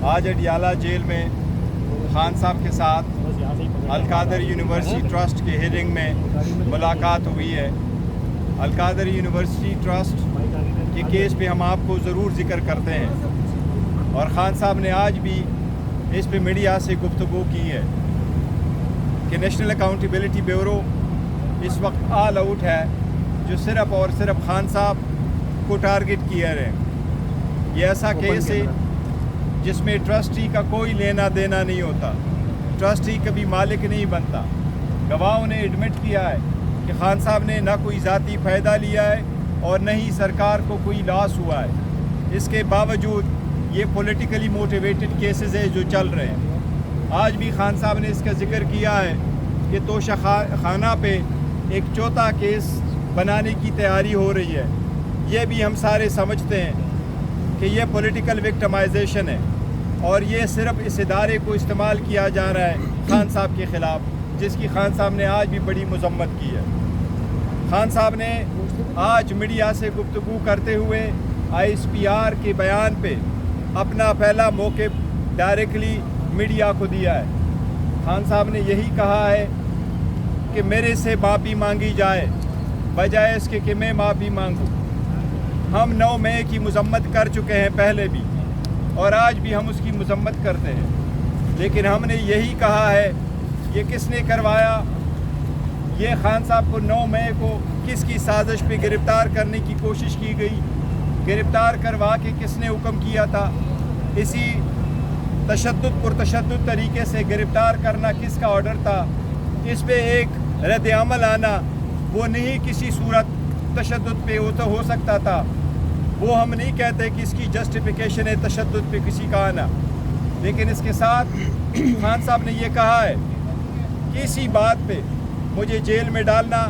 آج اڈیالہ جیل میں خان صاحب کے ساتھ القادر یونیورسٹی ٹرسٹ کے ہیئرنگ میں ملاقات ہوئی ہے۔ القادر یونیورسٹی ٹرسٹ کے کیس پہ ہم آپ کو ضرور ذکر کرتے ہیں، اور خان صاحب نے آج بھی اس پہ میڈیا سے گفتگو کی ہے کہ نیشنل اکاؤنٹیبلٹی بیورو اس وقت آل آؤٹ ہے، جو صرف اور صرف خان صاحب کو ٹارگٹ کیا رہے ہیں۔ یہ ایسا کیس ہے جس میں ٹرسٹی کا کوئی لینا دینا نہیں ہوتا، ٹرسٹی کبھی مالک نہیں بنتا۔ گواہوں نے ایڈمٹ کیا ہے کہ خان صاحب نے نہ کوئی ذاتی فائدہ لیا ہے اور نہ ہی سرکار کو کوئی لاس ہوا ہے۔ اس کے باوجود یہ پولیٹیکلی موٹیویٹڈ کیسز ہیں جو چل رہے ہیں۔ آج بھی خان صاحب نے اس کا ذکر کیا ہے کہ توشہ خانہ پہ ایک چوتھا کیس بنانے کی تیاری ہو رہی ہے۔ یہ بھی ہم سارے سمجھتے ہیں کہ یہ پولیٹیکل وکٹمائزیشن ہے، اور یہ صرف اس ادارے کو استعمال کیا جا رہا ہے خان صاحب کے خلاف، جس کی خان صاحب نے آج بھی بڑی مذمت کی ہے۔ خان صاحب نے آج میڈیا سے گفتگو کرتے ہوئے ISPR کے بیان پہ اپنا پہلا موقف ڈائریکٹلی میڈیا کو دیا ہے۔ خان صاحب نے یہی کہا ہے کہ میرے سے معافی مانگی جائے بجائے اس کے کہ میں معافی مانگوں۔ ہم 9 مئی کی مذمت کر چکے ہیں پہلے بھی، اور آج بھی ہم اس کی مذمت کرتے ہیں، لیکن ہم نے یہی کہا ہے یہ کس نے کروایا، یہ خان صاحب کو 9 مئی کو کس کی سازش پہ گرفتار کرنے کی کوشش کی گئی، گرفتار کروا کے کس نے حکم کیا تھا، اسی پرتشدد طریقے سے گرفتار کرنا کس کا آرڈر تھا، اس پہ ایک رد عمل آنا وہ نہیں کسی صورت تشدد پہ ہو سکتا تھا۔ وہ ہم نہیں کہتے کہ اس کی جسٹیفیکیشن ہے تشدد پہ کسی کا آنا، لیکن اس کے ساتھ خان صاحب نے یہ کہا ہے کہ اسی بات پہ مجھے جیل میں ڈالنا،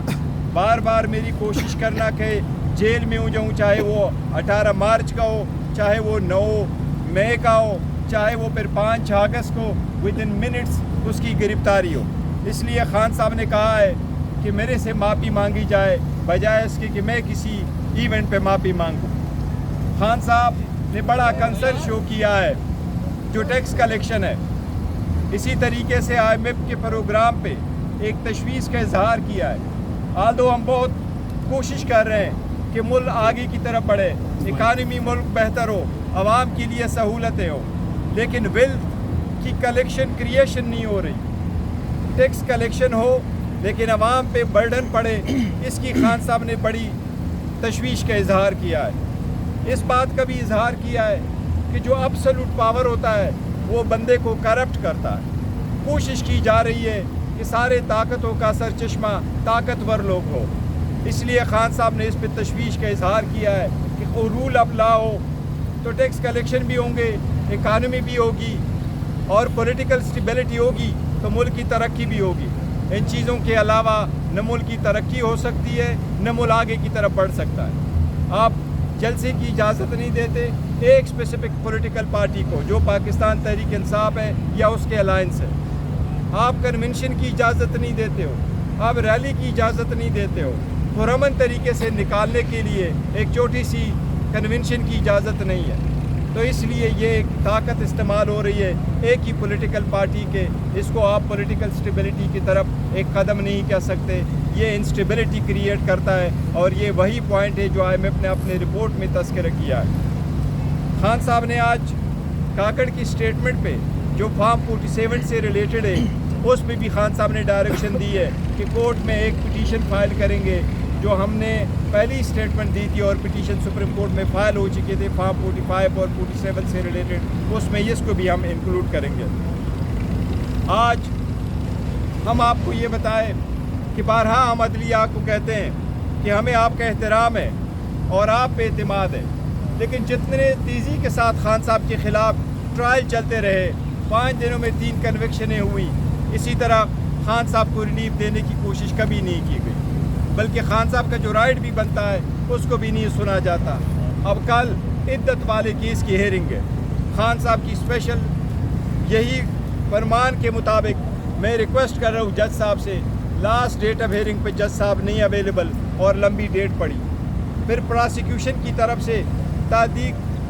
بار بار میری کوشش کرنا کہ جیل میں ہو جاؤں، چاہے وہ 18 مارچ کا ہو، چاہے وہ 9 مئی کا ہو، چاہے وہ پھر 5 اگست کو ودن منٹس اس کی گرفتاری ہو۔ اس لیے خان صاحب نے کہا ہے کہ میرے سے معافی مانگی جائے بجائے اس کے کہ میں کسی ایونٹ پہ معافی مانگوں۔ خان صاحب نے بڑا کنسرن شو کیا ہے جو ٹیکس کلیکشن ہے، اسی طریقے سے IMF کے پروگرام پہ ایک تشویش کا اظہار کیا ہے۔ آلدو ہم بہت کوشش کر رہے ہیں کہ ملک آگے کی طرف بڑھے، اکانومی ملک بہتر ہو، عوام کے لیے سہولتیں ہو، لیکن ویلتھ کی کلیکشن کریشن نہیں ہو رہی۔ ٹیکس کلیکشن ہو لیکن عوام پہ برڈن پڑے، اس کی خان صاحب نے بڑی تشویش کا اظہار کیا ہے۔ اس بات کا بھی اظہار کیا ہے کہ جو ابسولوٹ پاور ہوتا ہے وہ بندے کو کرپٹ کرتا ہے۔ کوشش کی جا رہی ہے کہ سارے طاقتوں کا سرچشمہ طاقتور لوگ ہو، اس لیے خان صاحب نے اس پہ تشویش کا اظہار کیا ہے کہ رول آف لا ہو تو ٹیکس کلیکشن بھی ہوں گے، اکانومی بھی ہوگی، اور پولیٹیکل سٹیبلٹی ہوگی تو ملک کی ترقی بھی ہوگی۔ ان چیزوں کے علاوہ نہ ملک کی ترقی ہو سکتی ہے، نہ ملک آگے کی طرف بڑھ سکتا ہے۔ آپ جلسے کی اجازت نہیں دیتے ایک اسپیسیفک پولیٹیکل پارٹی کو جو پاکستان تحریک انصاف ہے یا اس کے الائنس ہے۔ آپ کنونشن کی اجازت نہیں دیتے ہو، آپ ریلی کی اجازت نہیں دیتے ہو، پرامن طریقے سے نکالنے کے لیے ایک چھوٹی سی کنونشن کی اجازت نہیں ہے۔ تو اس لیے یہ ایک طاقت استعمال ہو رہی ہے ایک ہی پولیٹیکل پارٹی کے، اس کو آپ پولیٹیکل سٹیبلٹی کی طرف ایک قدم نہیں کہہ سکتے، یہ انسٹیبلٹی کریٹ کرتا ہے، اور یہ وہی پوائنٹ ہے جو IMF نے اپنے رپورٹ میں تذکرہ کیا ہے۔ خان صاحب نے آج کاکڑ کی سٹیٹمنٹ پہ جو فارم 47 سے ریلیٹڈ ہے اس پہ بھی خان صاحب نے ڈائریکشن دی ہے کہ کورٹ میں ایک پٹیشن فائل کریں گے، جو ہم نے پہلی سٹیٹمنٹ دی تھی اور پٹیشن سپریم کورٹ میں فائل ہو چکے تھے فارم 45 اور 47 سے ریلیٹڈ، اس میں اس کو بھی ہم انکلوڈ کریں گے۔ آج ہم آپ کو یہ بتائیں کہ بارہا ہم عدلیہ کو کہتے ہیں کہ ہمیں آپ کا احترام ہے اور آپ پہ اعتماد ہے، لیکن جتنے تیزی کے ساتھ خان صاحب کے خلاف ٹرائل چلتے رہے، 5 دنوں میں 3 کنوکشنیں ہوئی، اسی طرح خان صاحب کو ریلیف دینے کی کوشش کبھی نہیں کی گئی، بلکہ خان صاحب کا جو رائٹ بھی بنتا ہے اس کو بھی نہیں سنا جاتا۔ اب کل عدت والے کیس کی ہیئرنگ ہے، خان صاحب کی اسپیشل یہی فرمان کے مطابق میں ریکویسٹ کر رہا ہوں جج صاحب سے، لاسٹ ڈیٹ آف ہیئرنگ پہ جج صاحب نہیں اویلیبل اور لمبی ڈیٹ پڑی، پھر پراسیکیوشن کی طرف سے